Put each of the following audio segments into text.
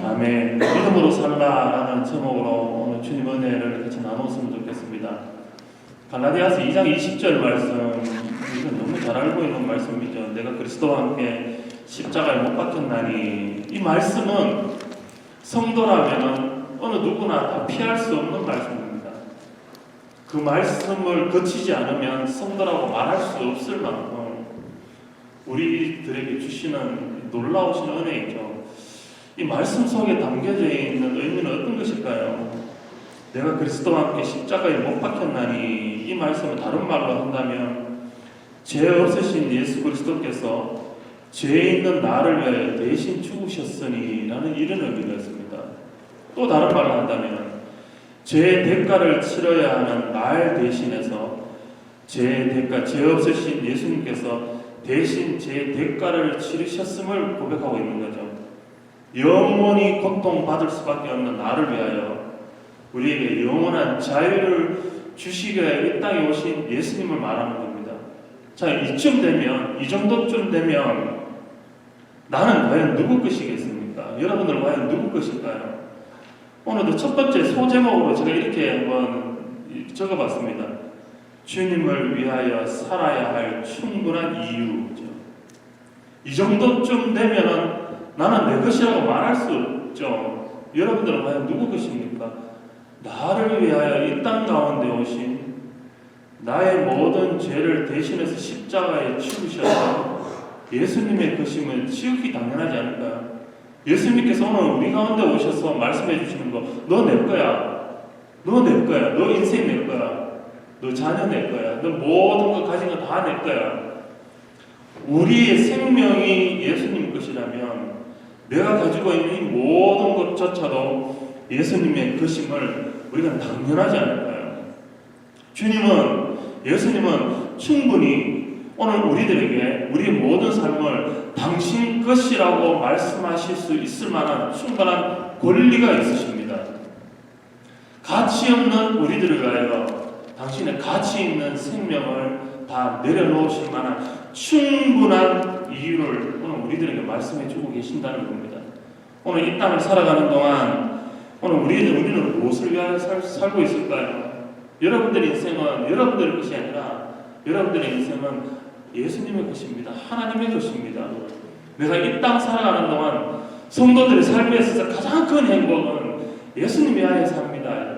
아멘. 믿음으로 살라라는 제목으로 오늘 주님 은혜를 같이 나눴으면 좋겠습니다. 갈라디아서 2장 20절 말씀, 이건 너무 잘 알고 있는 말씀이죠. 내가 그리스도와 함께 십자가에 못 박혔나니, 이 말씀은 성도라면 어느 누구나 다 피할 수 없는 말씀입니다. 그 말씀을 거치지 않으면 성도라고 말할 수 없을 만큼 우리들에게 주시는 놀라우신 은혜이죠. 이 말씀 속에 담겨져 있는 의미는 어떤 것일까요? 내가 그리스도와 함께 십자가에 못 박혔나니, 이 말씀을 다른 말로 한다면 죄 없으신 예수 그리스도께서 죄에 있는 나를 위하여 대신 죽으셨으니 라는 이런 의미가 있습니다. 또 다른 말로 한다면 죄의 대가를 치러야 하는 날 대신해서 죄의 대가, 죄 없으신 예수님께서 대신 죄의 대가를 치르셨음을 고백하고 있는 거죠. 영원히 고통받을 수밖에 없는 나를 위하여 우리에게 영원한 자유를 주시기 위해 이 땅에 오신 예수님을 말하는 겁니다. 자, 이쯤 되면, 이 정도쯤 되면 나는 과연 누구 것이겠습니까? 여러분들 과연 누구 것일까요? 오늘도 첫 번째 소제목으로 제가 이렇게 한번 적어봤습니다. 주님을 위하여 살아야 할 충분한 이유죠. 이 정도쯤 되면은 나는 내 것이라고 말할 수 없죠. 여러분들은 과연 누구 것입니까? 나를 위하여 이 땅 가운데 오신, 나의 모든 죄를 대신해서 십자가에 죽으셔서 예수님의 것임은 지극히 당연하지 않을까요? 예수님께서 오늘 우리 가운데 오셔서 말씀해 주시는 거, 너 내 거야, 너 내 거야, 너 인생 내 거야, 너 자녀 내 거야, 너 모든 거 가진 거 다 내 거야. 우리의 생명이 예수님 것이라면 내가 가지고 있는 이 모든 것조차도 예수님의 것임을 우리가 당연하지 않을까요? 예수님은 충분히 오늘 우리들에게 우리의 모든 삶을 당신 것이라고 말씀하실 수 있을 만한 충분한 권리가 있으십니다. 가치 없는 우리들을 위하여 당신의 가치 있는 생명을 다 내려놓으실 만한 충분한 이유를 오늘 우리들에게 말씀해 주고 계신다는 겁니다. 오늘 이 땅을 살아가는 동안 오늘 우리는 무엇을 위하여 살고 있을까요? 여러분들의 인생은 여러분들의 것이 아니라 여러분들의 인생은 예수님의 것입니다. 하나님의 것입니다. 내가 이 땅 살아가는 동안 성도들의 삶에 있어서 가장 큰 행복은 예수님 위하여 삽니다.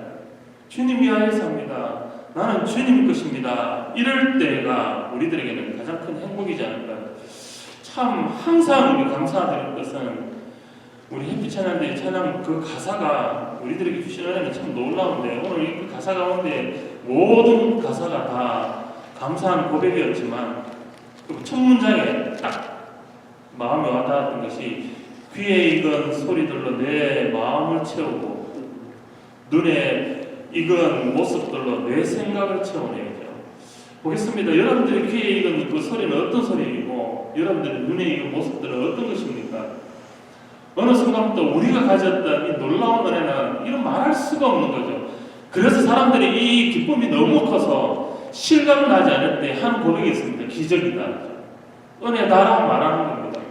주님 위하여 삽니다. 나는 주님 것입니다. 이럴 때가 우리들에게는 가장 큰 행복이지 않을까요? 참 항상 우리 감사드릴 것은 우리 햇빛 찬양대 찬양 그 가사가 우리들에게 주신 은혜는 참 놀라운데, 오늘 그 가사 가운데 모든 가사가 다 감사한 고백이었지만 그 첫 문장에 딱 마음에 와닿았던 것이, 귀에 익은 소리들로 내 마음을 채우고 눈에 익은 모습들로 내 생각을 채우네요. 보겠습니다. 여러분들의 귀에 익은 그 소리는 어떤 소리이고 여러분들의 눈에 익은 모습들은 어떤 것입니까? 어느 순간부터 우리가 가졌던 이 놀라운 은혜는 이런 말할 수가 없는 거죠. 그래서 사람들이 이 기쁨이 너무 커서 실감 나지 않을 때 한 고백이 있습니다. 기적이다. 은혜다라고 말하는 겁니다.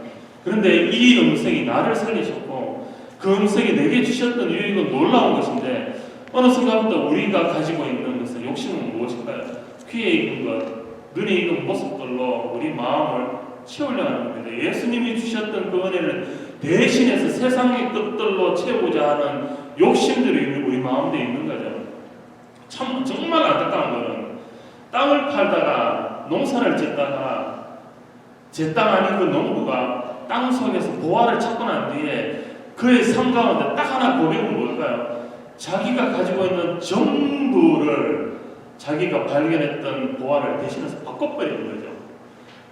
그런데 이 음성이 나를 살리셨고 그 음성이 내게 주셨던 유익은 놀라운 것인데, 어느 순간부터 우리가 가지고 있는 것은 욕심은 무엇일까요? 귀에 익은 것, 눈에 익은 모습들로 우리 마음을 채우려고 하는 겁니다. 예수님이 주셨던 그 은혜를 대신해서 세상의 것들로 채우고자 하는 욕심들이 우리 마음에 있는 거죠. 참 정말 안타까운 것은 땅을 팔다가 농사를 짓다가 제 땅 아닌 그 농부가 땅 속에서 보화를 찾고 난 뒤에 그의 삶 가운데 딱 하나 고백은 뭘까요? 자기가 가지고 있는 전부를 자기가 발견했던 보화를 대신해서 바꿔버리는 거죠.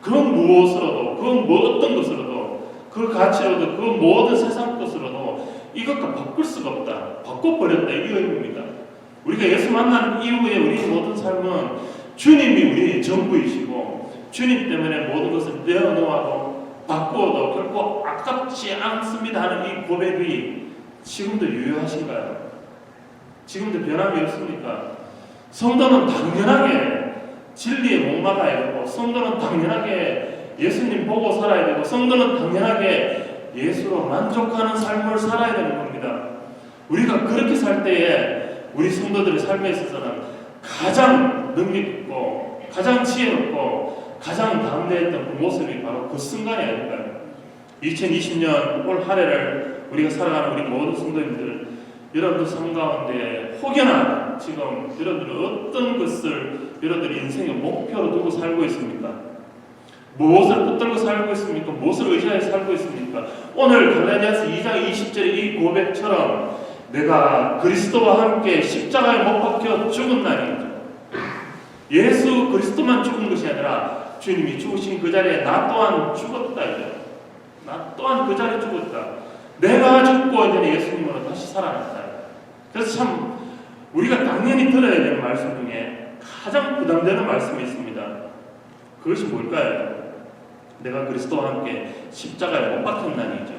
그 무엇으로도, 어떤 것으로도, 그 가치로도, 그 모든 세상 것으로도 이것과 바꿀 수가 없다. 바꿔버렸다. 이 의미입니다. 우리가 예수 만난 이후에 우리 모든 삶은 주님이 우리의 전부이시고 주님 때문에 모든 것을 내어놓아도 바꾸어도 결코 아깝지 않습니다 하는 이 고백이 지금도 유효하신가요? 지금도 변함이 없습니까? 성도는 당연하게 진리에 목마가야 되고, 성도는 당연하게 예수님 보고 살아야 되고, 성도는 당연하게 예수로 만족하는 삶을 살아야 되는 겁니다. 우리가 그렇게 살 때에 우리 성도들의 삶에 있어서는 가장 능력있고 가장 지혜롭고 가장 담대했던 그 모습이 바로 그 순간이 아닐까요? 2020년 올 한 해를 우리가 살아가는 우리 모든 성도님들, 여러분들 삶 가운데 혹여나 지금 여러분들은 어떤 것을 여러분들 인생의 목표로 두고 살고 있습니까? 무엇을 붙들고 살고 있습니까? 무엇을 의지하여 살고 있습니까? 오늘 갈라디아서 2장 20절의 이 고백처럼 내가 그리스도와 함께 십자가에 못 박혀 죽은 날이죠. 예수 그리스도만 죽은 것이 아니라 주님이 죽으신 그 자리에 나 또한 죽었다. 나 또한 그 자리에 죽었다. 내가 죽고 이제 예수님으로 다시 살아났다. 그래서 참 우리가 당연히 들어야 되는 말씀 중에 가장 부담되는 말씀이 있습니다. 그것이 뭘까요? 내가 그리스도와 함께 십자가에 못 박혔나니죠.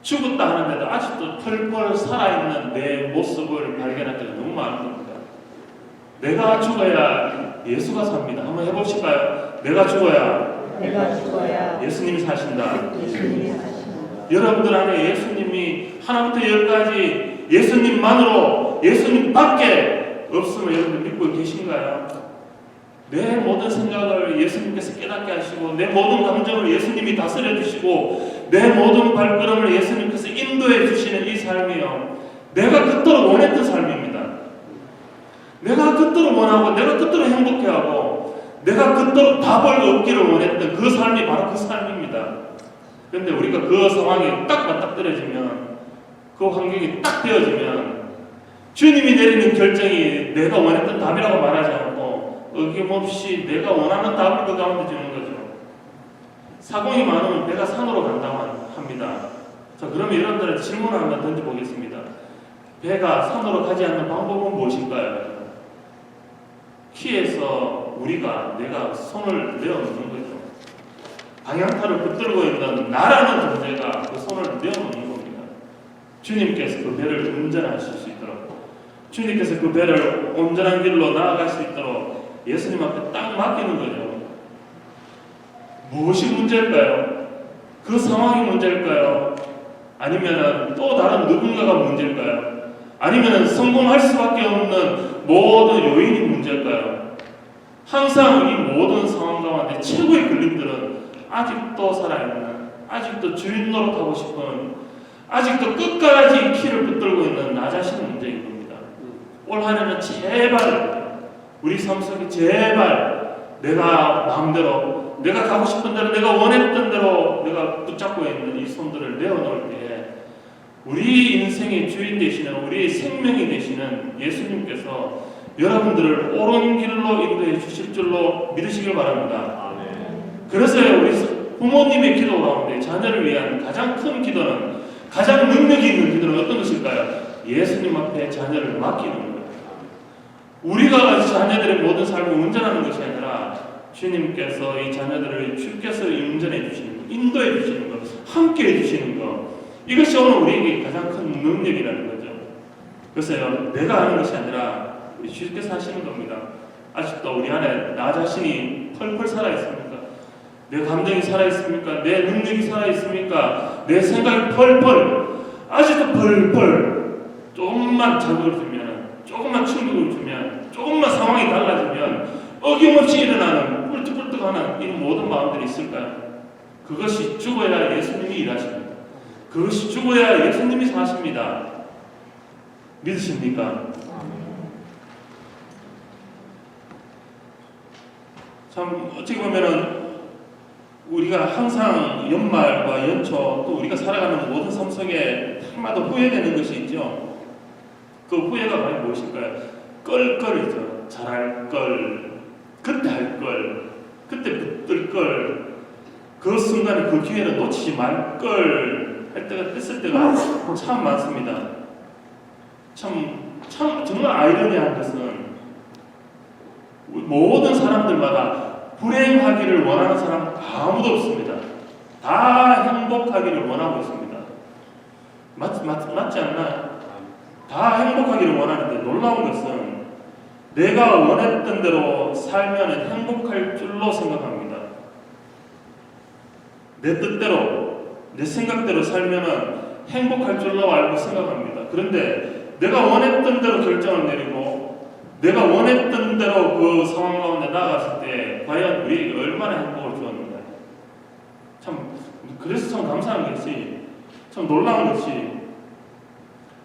죽었다 하는데도 아직도 펄펄 살아있는 내 모습을 발견할 때가 너무 많은 겁니다. 내가 죽어야 예수가 삽니다. 한번 해보실까요? 내가 죽어야 예수님이 사신다. 여러분들 안에 예수님이 하나부터 열까지 예수님만으로 예수님밖에 없음을 여러분들 믿고 계신가요? 내 모든 생각을 예수님께서 깨닫게 하시고 내 모든 감정을 예수님이 다스려 주시고 내 모든 발걸음을 예수님께서 인도해 주시는 이 삶이요, 내가 그토록 원했던 삶입니다. 내가 그토록 원하고 내가 그토록 행복해하고 내가 그토록 답을 얻기를 원했던 그 삶이 바로 그 삶입니다. 그런데 우리가 그 상황이 딱 맞닥뜨려지면, 그 환경이 딱 되어지면 주님이 내리는 결정이 내가 원했던 답이라고 말하지 않고 어김없이 내가 원하는 답을 그 가운데 주는 거죠. 사공이 많으면 배가 산으로 간다고 합니다. 자, 그러면 여러분들한테 질문을 한번 던져보겠습니다. 배가 산으로 가지 않는 방법은 무엇일까요? 키에서 내가 손을 내어놓는 거죠. 방향타를 붙들고 있는 나라는 존재가 그 손을 내어놓는 겁니다. 주님께서 그 배를 운전하실 수 있도록, 주님께서 그 배를 온전한 길로 나아갈 수 있도록 예수님 앞에 딱 맡기는 거죠. 무엇이 문제일까요? 그 상황이 문제일까요? 아니면 또 다른 누군가가 문제일까요? 아니면 성공할 수밖에 없는 모든 요인이 문제일까요? 항상 이 모든 상황 가운데 최고의 걸림들은 아직도 살아있는, 아직도 주인 노릇하고 싶은, 아직도 끝까지 키를 붙들고 있는 나 자신의 문제인 겁니다. 올 한 해는 제발 우리 삶 속에 제발 내가 마음대로, 내가 가고 싶은 대로, 내가 원했던 대로 내가 붙잡고 있는 이 손들을 내어놓을 때에 우리 인생의 주인 되시는, 우리 생명이 되시는 예수님께서 여러분들을 옳은 길로 인도해 주실 줄로 믿으시길 바랍니다. 그래서 우리 부모님의 기도 가운데 자녀를 위한 가장 큰 기도는, 가장 능력이 있는 기도는 어떤 것일까요? 예수님 앞에 자녀를 맡기는 거예요. 우리가 자녀들의 모든 삶을 운전하는 것이 아니라 주님께서 이 자녀들을 주께서 운전해 주시는 것, 인도해 주시는 것, 함께 해 주시는 것, 이것이 오늘 우리에게 가장 큰 능력이라는 거죠. 그래서요, 내가 하는 것이 아니라 주께서 하시는 겁니다. 아직도 우리 안에 나 자신이 펄펄 살아있습니까? 내 감정이 살아있습니까? 내 능력이 살아있습니까? 내 생각이 펄펄, 아직도 펄펄, 조금만 자극을 주면, 조금만 충격을 주면, 조금만 상황이 달라지면 어김없이 일어나는 뿔뚝뿔뚝하는 이 모든 마음들이 있을까요? 그것이 죽어야 예수님이 일하십니다. 그것이 죽어야 예수님이 사십니다. 믿으십니까? 참 어떻게 보면은 우리가 항상 연말과 연초 또 우리가 살아가는 모든 삶 속에 해마다 후회되는 것이 있죠. 그 후회가 과연 무엇일까요? 껄껄이죠. 잘할 걸, 그때 할 걸, 그때 붙들 걸, 그 순간에 그 기회를 놓치지 말 걸 할 때가 했을 때가 참 많습니다. 참 정말 아이러니한 것은 모든 사람들마다 불행하기를 원하는 사람 아무도 없습니다. 다 행복하기를 원하고 있습니다. 맞지 않나요? 다 행복하기를 원하는데 놀라운 것은 내가 원했던 대로 살면 행복할 줄로 생각합니다. 내 뜻대로, 내 생각대로 살면은 행복할 줄로 알고 생각합니다. 그런데 내가 원했던 대로 결정을 내리고 내가 원했던 대로 그 상황 가운데 나갔을 때 과연 우리에게 얼마나 행복을 주었는가. 참 그래서 참 감사한 것이, 참 놀라운 것이,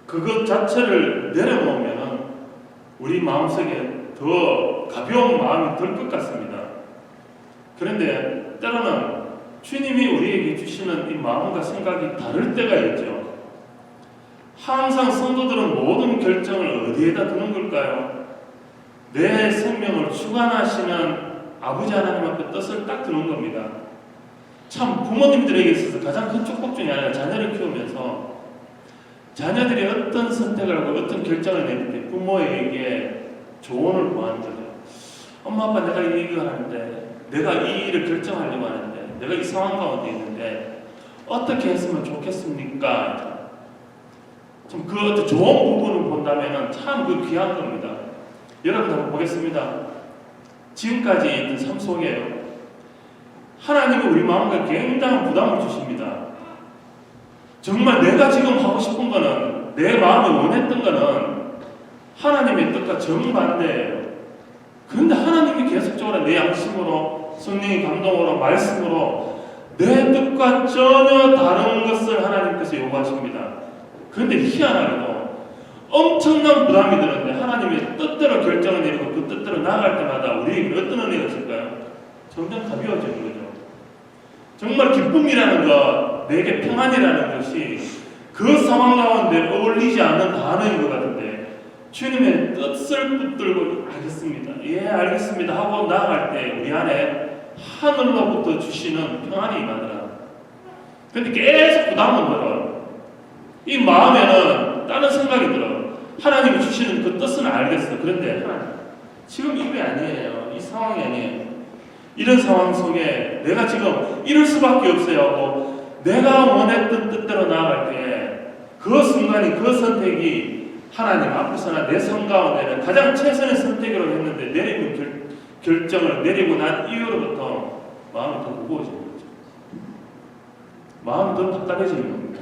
그것 자체를 내려놓으면 우리 마음속에 더 가벼운 마음이 들 것 같습니다. 그런데 때로는 주님이 우리에게 주시는 이 마음과 생각이 다를 때가 있죠. 항상 성도들은 모든 결정을 어디에다 두는 걸까요? 내 생명을 주관하시는 아버지 하나님 앞에 뜻을 딱 두는 겁니다. 참 부모님들에게 있어서 가장 큰 축복 중에 하나가 자녀를 키우면서 자녀들이 어떤 선택을 하고 어떤 결정을 내릴 때 부모에게 조언을 구하는 거죠. 엄마 아빠 내가 이 얘기를 하는데, 내가 이 일을 결정하려고 하는데, 내가 이 상황 가운데 있는데 어떻게 했으면 좋겠습니까? 좀 그 어떤 좋은 부분을 본다면 참 그 귀한 겁니다. 여러분 한번 보겠습니다. 지금까지 있던 삶 속에 하나님이 우리 마음에 굉장한 부담을 주십니다. 정말 내가 지금 하고 싶은 거는, 내 마음이 원했던 거는 하나님의 뜻과 정반대예요. 그런데 하나님이 계속적으로 내 양심으로, 성령의 감동으로, 말씀으로 내 뜻과 전혀 다른 것을 하나님께서 요구하십니다. 그런데 희한하게도 엄청난 부담이 드는데 하나님의 뜻대로 결정을 내리고 그 뜻대로 나아갈 때마다 우리에게 어떤 은혜가 있을까요? 점점 가벼워지는 거죠. 정말 기쁨이라는 것, 내게 평안이라는 것이 그 상황 가운데 어울리지 않는 단어인 것 같은데, 주님의 뜻을 붙들고 알겠습니다, 예 알겠습니다 하고 나아갈 때 우리 안에 하늘로부터 주시는 평안이 임하더라. 근데 계속 부담은 들어요. 이 마음에는 다른 생각이 들어요. 하나님이 주시는 그 뜻은 알겠어. 그런데 하나님, 지금 이게 아니에요. 이 상황이 아니에요. 이런 상황 속에 내가 지금 이럴 수밖에 없어요 하고 내가 원했던 뜻대로 나아갈 때 그 순간이, 그 선택이 하나님 앞에서나 내 삶 가운데는 가장 최선의 선택으로 했는데 내리는 결정을 내리고 난 이후로부터 마음이 더 무거워지는 거죠. 마음이 더 답답해지는 겁니다.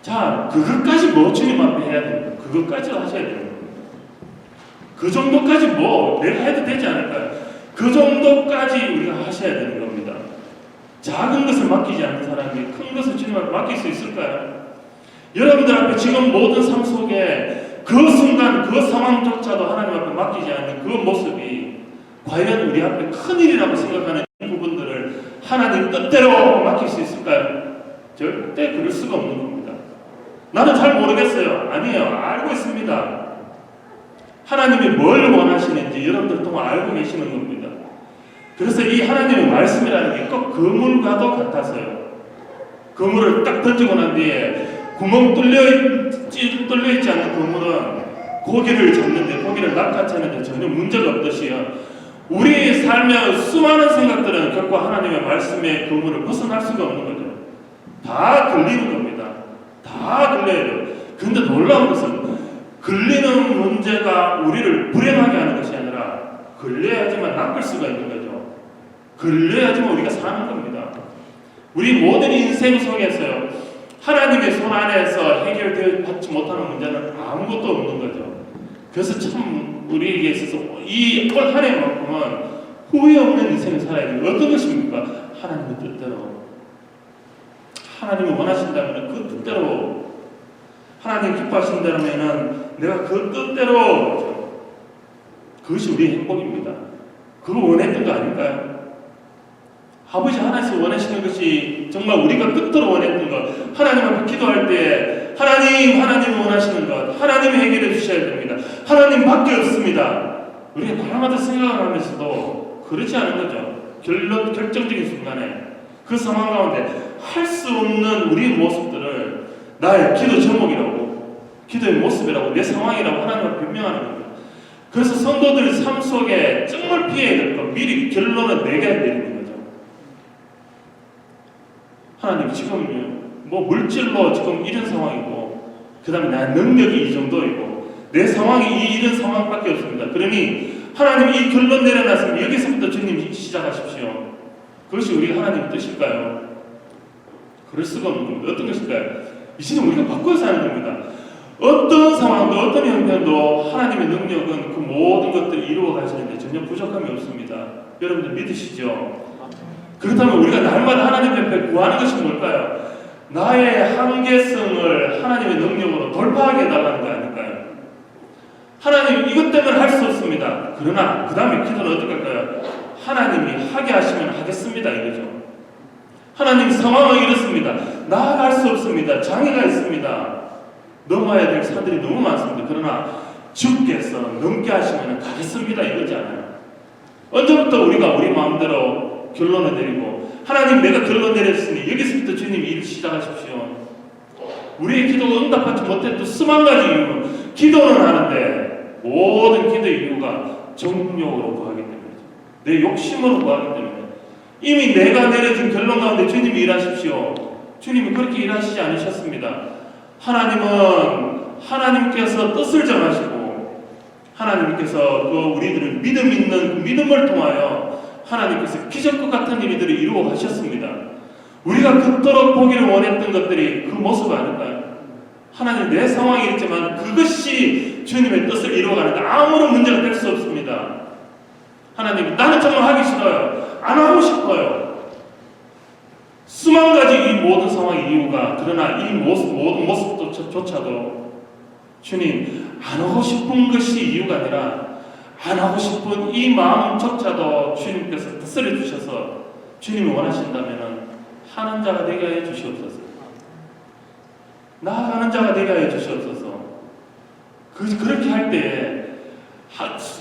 자, 그것까지 뭐 주님 앞에 해야 됩니다. 그것까지도 하셔야 됩니다. 그 정도까지 뭐 내가 해도 되지 않을까요? 그 정도까지 우리가 하셔야 되는 겁니다. 작은 것을 맡기지 않는 사람이 큰 것을 주님 앞에 맡길 수 있을까요? 여러분들 앞에 지금 모든 삶 속에 그 순간, 그 상황조차도 하나님 앞에 맡기지 않는 그 모습이 과연 우리 앞에 큰일이라고 생각하는 이 부분들을 하나님 뜻대로 맡길 수 있을까요? 절대 그럴 수가 없는 겁니다. 나는 잘 모르겠어요. 아니에요. 알고 있습니다. 하나님이 뭘 원하시는지 여러분들 동안 알고 계시는 겁니다. 그래서 이 하나님의 말씀이라는 게 꼭 그물과도 같아서요. 그물을 딱 던지고 난 뒤에 구멍 뚫려있지 않는 그물은 고기를 잡는데, 고기를 낚아채는데 전혀 문제가 없듯이요. 우리 삶의 수많은 생각들은 결코 하나님의 말씀의 그물을 벗어날 수가 없는 거죠. 다 걸리는 겁니다. 다 걸려야 돼요. 그런데 놀라운 것은 걸리는 문제가 우리를 불행하게 하는 것이 아니라 걸려야지만 낚을 수가 있는 거죠. 걸려야지만 우리가 사는 겁니다. 우리 모든 인생 속에서요, 하나님의 손 안에서 해결되어 받지 못하는 문제는 아무것도 없는 거죠. 그래서 참 우리에게 있어서 이 올 한 해만큼은 후회 없는 인생을 살아야 돼요. 어떤 것입니까? 하나님의 뜻대로. 하나님이 원하신다면 그 뜻대로, 하나님 기뻐하신다면 내가 그 뜻대로, 그것이 우리의 행복입니다. 그거 원했던 거 아닐까요? 아버지 하나님께서 원하시는 것이 정말 우리가 뜻대로 원했던 것, 하나님 앞에 기도할 때 하나님이 원하시는 것, 하나님이 해결해 주셔야 됩니다. 하나님밖에 없습니다. 우리가 날마다 생각을 하면서도 그렇지 않은 거죠. 결정적인 순간에 그 상황 가운데 할 수 없는 우리의 모습들을 나의 기도 제목이라고, 기도의 모습이라고, 내 상황이라고 하나님 앞에 변명하는 겁니다. 그래서 성도들 삶 속에 정말 피해야 될 것, 미리 결론은 내게 내리는 거죠. 하나님 지금 뭐 물질로 지금 이런 상황이고, 그 다음에 나의 능력이 이 정도이고, 내 상황이 이런 상황밖에 없습니다. 그러니 하나님이 이 결론 내려놨으면 여기서부터 주님 시작하십시오. 그것이 우리 하나님의 뜻일까요? 그럴 수가 없는 겁니다. 어떤 것일까요? 이제는 우리가 바꿔서 하는 겁니다. 어떤 상황도 어떤 형편도 하나님의 능력은 그 모든 것들을 이루어 가시는데 전혀 부족함이 없습니다. 여러분들 믿으시죠? 그렇다면 우리가 날마다 하나님 옆에 구하는 것이 뭘까요? 나의 한계성을 하나님의 능력으로 돌파하게 해달라는 거 아닐까요? 하나님 이것 때문에 할 수 없습니다. 그러나 그 다음에 기도는 어떻게 할까요? 하나님이 하게 하시면 하겠습니다 이거죠. 하나님 상황은 이렇습니다. 나아갈 수 없습니다. 장애가 있습니다. 넘어야 될 산들이 너무 많습니다. 그러나 주께서 넘게 하시면 가겠습니다 이거지 않아요. 언제부터 우리가 우리 마음대로 결론을 내리고 하나님 내가 결론 내렸으니 여기서부터 주님 일 시작하십시오. 우리의 기도가 응답하지 못했던 수만 가지 이유 기도는 하는데 모든 기도의 이유가 정욕으로 구하기 때문이죠. 내 욕심으로 구하기 때문에 이미 내가 내려진 결론 가운데 주님이 일하십시오. 주님이 그렇게 일하시지 않으셨습니다. 하나님은 하나님께서 뜻을 정하시고 하나님께서 그 우리들을 믿음 있는 그 믿음을 통하여 하나님께서 기적과 같은 일들을 이루어 가셨습니다. 우리가 그토록 보기를 원했던 것들이 그 모습 아닐까요? 하나님 내 상황이 있지만 그것이 주님의 뜻을 이루어가는데 아무런 문제가 될 수 없습니다. 하나님 나는 정말 하기 싫어요. 안 하고 싶어요. 수만 가지 이 모든 상황의 이유가 그러나 이 모든 모습조차도 주님 안 하고 싶은 것이 이유가 아니라 안 하고 싶은 이 마음조차도 주님께서 뜻을 해주셔서 주님이 원하신다면 하는 자가 되게 해 주시옵소서. 나아가는 자가 되게 해 주시옵소서. 그렇게 할 때에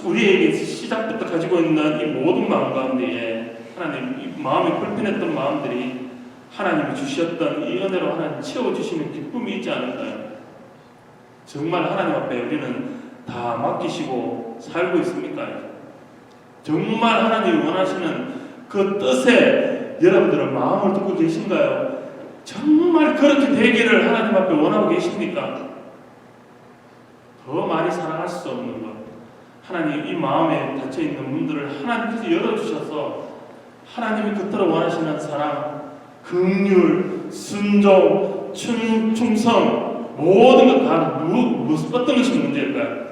우리에게 시작부터 가지고 있는 이 모든 마음 가운데에 하나님 이 마음이 불편했던 마음들이 하나님이 주셨던 이 은혜로 하나님 채워주시는 기쁨이 있지 않을까요? 정말 하나님 앞에 우리는 다 맡기시고 살고 있습니까? 정말 하나님이 원하시는 그 뜻에 여러분들은 마음을 두고 계신가요? 정말 그렇게 되기를 하나님 앞에 원하고 계십니까? 더 많이 사랑할 수 없는 것 하나님 이 마음에 닫혀있는 문들을 하나님께서 열어주셔서 하나님이 그토록 원하시는 사랑 긍휼, 순종, 충성 모든 것 다 어떤 것이 문제일까요?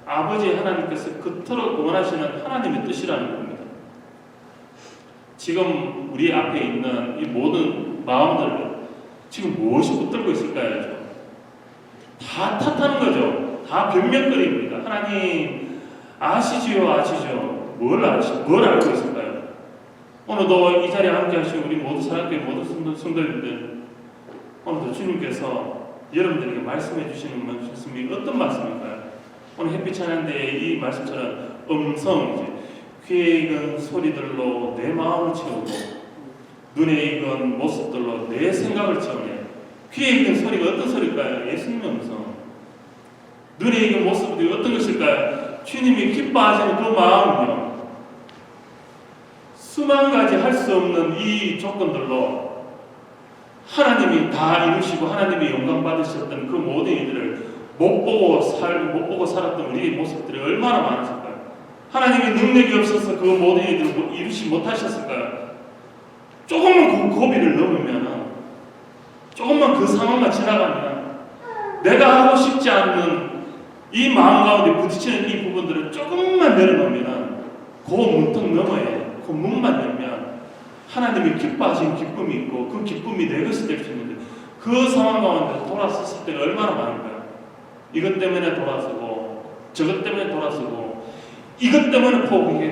아버지 하나님께서 그토록 원하시는 하나님의 뜻이라는 겁니다. 지금 우리 앞에 있는 이 모든 마음들 지금 무엇이 붙들고 있을까요? 다 탓하는 거죠. 다 변명거리입니다. 하나님 아시지요, 아시죠? 뭘 알고 있을까요? 오늘도 이 자리에 함께 하신 우리 모두 사랑교회 모든 성도님들 오늘도 주님께서 여러분들에게 말씀해 주시는 말씀이 어떤 말씀일까요? 오늘 햇빛 찬양대의 이 말씀처럼 귀에 익은 소리들로 내 마음을 채우고 눈에 익은 모습들로 내 생각을 채우네. 귀에 익은 소리가 어떤 소리일까요? 예수님의 음성. 눈에 익은 모습들이 어떤 것일까요? 주님이 기뻐하시는 그 마음은요. 수만 가지 할 수 없는 이 조건들로 하나님이 다 이루시고 하나님이 영광 받으셨던 그 모든 일들을 못 보고 살았던 우리의 모습들이 얼마나 많았을까요? 하나님의 능력이 없어서 그 모든 일들을 이루시 못하셨을까요? 조금만 그 고비를 넘으면 조금만 그 상황만 지나가면 내가 하고 싶지 않는 이 마음 가운데 부딪히는 이 부분들을 조금만 내려놓으면 그 문턱 너머에 그 문만 열면 하나님이 기뻐하신 기쁨이 있고 그 기쁨이 내 것이 될 수 있는데 그 상황 가운데 돌아섰을 때가 얼마나 많을까요? 이것 때문에 돌아서고 저것 때문에 돌아서고 이것 때문에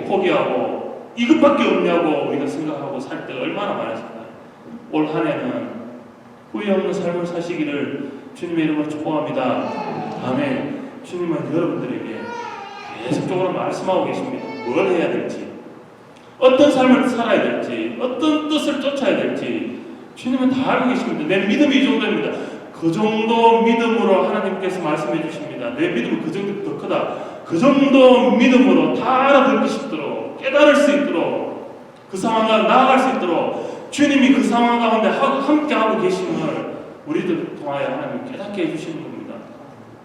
포기하고 이것밖에 없냐고 우리가 생각하고 살 때가 얼마나 많았을까요? 올 한 해는 후회 없는 삶을 사시기를 주님의 이름으로 축복합니다. 아멘. 주님은 여러분들에게 계속적으로 말씀하고 계십니다. 뭘 해야 될지 어떤 삶을 살아야 될지 어떤 뜻을 쫓아야 될지 주님은 다 알고 계십니다. 내 믿음이 이 정도입니다. 그 정도 믿음으로 하나님께서 말씀해 주십니다. 내 믿음은 그 정도 더 크다. 그 정도 믿음으로 다 알아듣기 쉽도록 깨달을 수 있도록 그 상황과 나아갈 수 있도록 주님이 그 상황 가운데 함께 하고 계심을 우리들 통하여 하나님 깨닫게 해주시는 겁니다.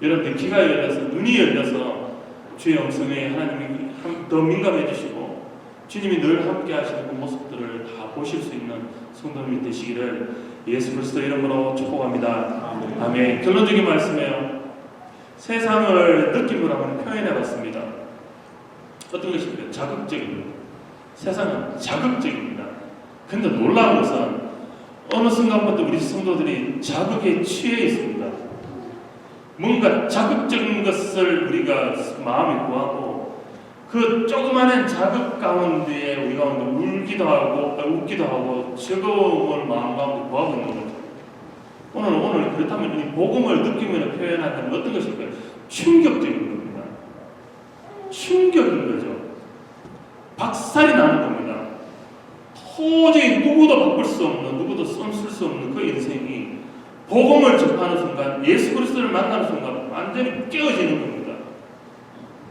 여러분들 귀가 열려서 눈이 열려서 주의 음성에 하나님이 더 민감해 주시고 주님이 늘 함께 하시는 그 모습들을 다 보실 수 있는 성도님이 되시기를 예수 그리스도 이름으로 축복합니다. 아멘. 결론적인 말씀이에요. 세상을 느낌으로 한번 표현해봤습니다. 어떤 것입니까? 자극적입니다. 세상은 자극적입니다. 근데 놀라운 것은 어느 순간부터 우리 성도들이 자극에 취해 있습니다. 뭔가 자극적인 것을 우리가 마음에 구하고 그 조그마한 자극 가운데에 우리 가운데 울기도 하고 웃기도 하고 즐거움을 마음 가운데 구하고 있는 거죠. 오늘 그렇다면 이 복음을 느끼면 표현하는 어떤 것일까요? 충격적인 겁니다. 충격인 거죠. 박살이 나는 겁니다. 도저히 누구도 바꿀 수 없는, 누구도 썸쓸 수 없는 그 인생이 복음을 접하는 순간, 예수 그리스도를 만나는 순간 완전히 깨어지는 겁니다.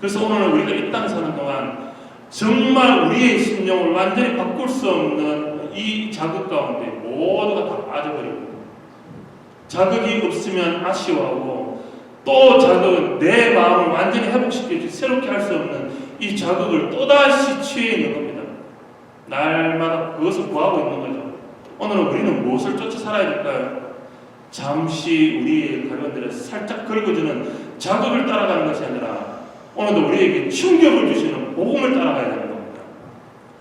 그래서 오늘 우리가 이 땅 사는 동안 정말 우리의 심령을 완전히 바꿀 수 없는 이 자극 가운데 모두가 다 빠져버리고, 자극이 없으면 아쉬워하고, 또 자극은 내 마음을 완전히 회복시켜주고 새롭게 할 수 없는 이 자극을 또다시 취해 있는 겁니다. 날마다 그것을 구하고 있는 거죠. 오늘은 우리는 무엇을 쫓아 살아야 될까요? 잠시 우리의 가려움들을 살짝 긁어주는 자극을 따라가는 것이 아니라 오늘도 우리에게 충격을 주시는 복음을 따라가야 되는 겁니다.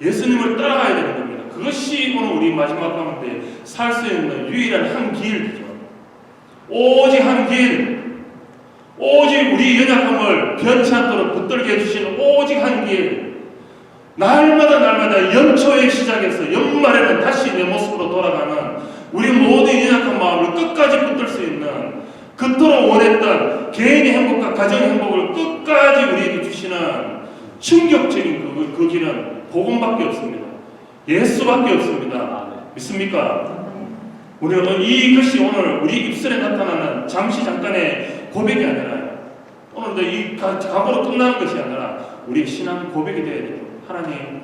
예수님을 따라가야 되는 겁니다. 그것이 오늘 우리 마지막 가운데 살 수 있는 유일한 한 길이죠. 오직 한 길, 오직 우리 연약함을 변치 않도록 붙들게 해주시는 오직 한 길. 날마다 연초의 시작에서 연말에는 다시 내 모습으로 돌아가는 우리 모든 연약한 마음을 끝까지 붙들 수 있는, 그토록 원했던 개인의 행복과 가정의 행복을 끝까지 우리에게 주시는 충격적인 그 길은 복음밖에 없습니다. 예수밖에 없습니다. 믿습니까? 우리는 이것이 오늘 우리 입술에 나타나는 잠깐의 고백이 아니라, 오늘도 이 각오로 끝나는 것이 아니라 우리의 신앙 고백이 되어야 돼요. 하나님,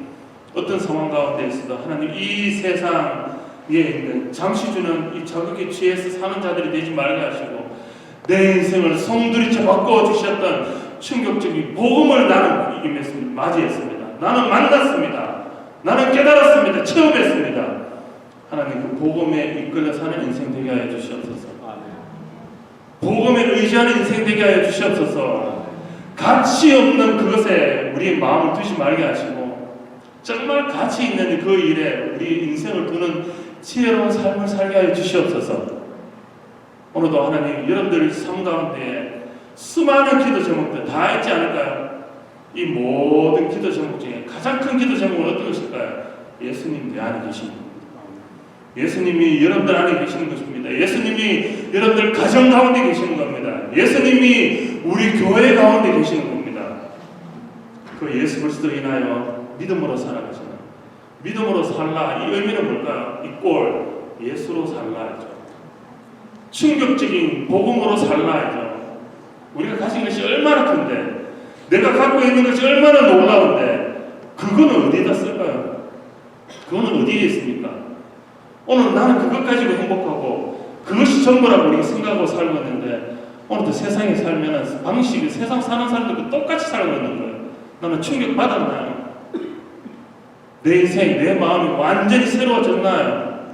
어떤 상황 가운데 있어도 하나님, 이 세상에 있는 잠시 주는 이 자극에 취해서 사는 자들이 되지 말게 하시고, 내 인생을 송두리째 바꿔 주셨던 충격적인 복음을 나는 맞이했습니다. 나는 만났습니다. 나는 깨달았습니다. 체험했습니다. 하나님, 그 복음에 이끌려 사는 인생 되게 하여 주시옵소서. 복음에 의지하는 인생 되게 하여 주시옵소서. 가치 없는 그것에 우리의 마음을 두지 말게 하시고, 정말 가치 있는 그 일에 우리 인생을 두는 지혜로운 삶을 살게 하여 주시옵소서. 오늘도 하나님, 여러분들 삶 가운데 수많은 기도 제목들 다 있지 않을까요? 이 모든 기도 제목 중에 가장 큰 기도 제목은 어떤 것일까요? 예수님 내 안에 계신 겁니다. 예수님이 여러분들 안에 계시는 것입니다. 예수님이 여러분들 가정 가운데 계시는 겁니다. 예수님이 우리 교회 가운데 계시는 겁니다. 그 예수 그리스도로 인하여 믿음으로 살아가시는, 믿음으로 살라, 이 의미는 뭘까요? 이 꼴, 예수로 살라죠. 충격적인 복음으로 살라죠. 우리가 가진 것이 얼마나 큰데, 내가 갖고 있는 것이 얼마나 놀라운데, 그거는 어디에다 쓸까요? 그거는 어디에 있습니까? 오늘 나는 그것 가지고 행복하고 그것이 전부라고 우리가 생각하고 살고 있는데, 오늘도 세상에 살면 방식이 세상 사는 사람들과 똑같이 살고 있는 거예요. 나는 충격받았나요? 내 인생, 내 마음이 완전히 새로워졌나요?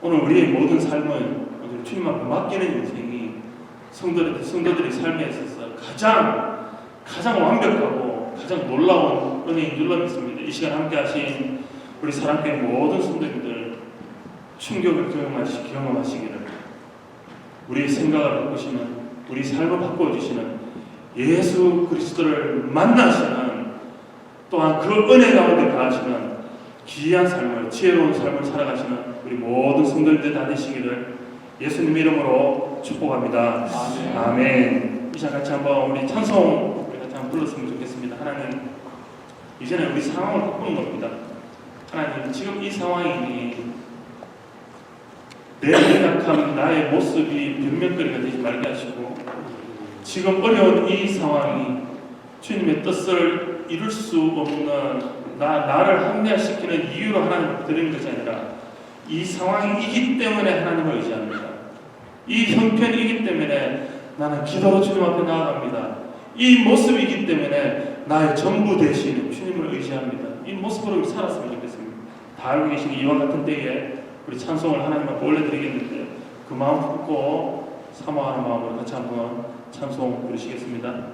오늘 우리의 모든 삶은 주님 앞에 맡기는 인생이 성도들의 삶에 있어서 가장 완벽하고 가장 놀라운 은혜인 줄로 믿습니다. 이 시간 함께 하신 우리 사랑교회 모든 성도님들 충격을 경험하시기를, 우리의 생각을 바꾸시는, 우리 삶을 바꿔주시는 예수 그리스도를 만나시는, 또한 그 은혜 가운데 가하시는 귀한 삶을, 지혜로운 삶을 살아가시는 우리 모든 성도님들 다 되시기를 예수님 이름으로 축복합니다. 아멘. 아멘. 이 시간 같이 한번 우리 찬송 우리 같이 한번 불렀으면 좋겠습니다. 하나님, 이제는 우리 상황을 바꾸는 겁니다. 하나님, 지금 이 상황이 내 연약함, 나의 모습이 변명거리가 되지 말게 하시고, 지금 어려운 이 상황이 주님의 뜻을 이룰 수 없는 나를 합리화시키는 이유로 하나님을 드리는 것이 아니라, 이 상황이기 때문에 하나님을 의지합니다. 이 형편이기 때문에 나는 기도로 주님 앞에 나아갑니다. 이 모습이기 때문에 나의 전부 되시는 주님을 의지합니다. 이 모습으로 살았으면 좋겠습니다. 다 알고 계신 이와 같은 때에 우리 찬송을 하나님 앞에 올려드리겠는데 그 마음 품고 사모하는 마음으로 같이 한번 찬송 부르시겠습니다.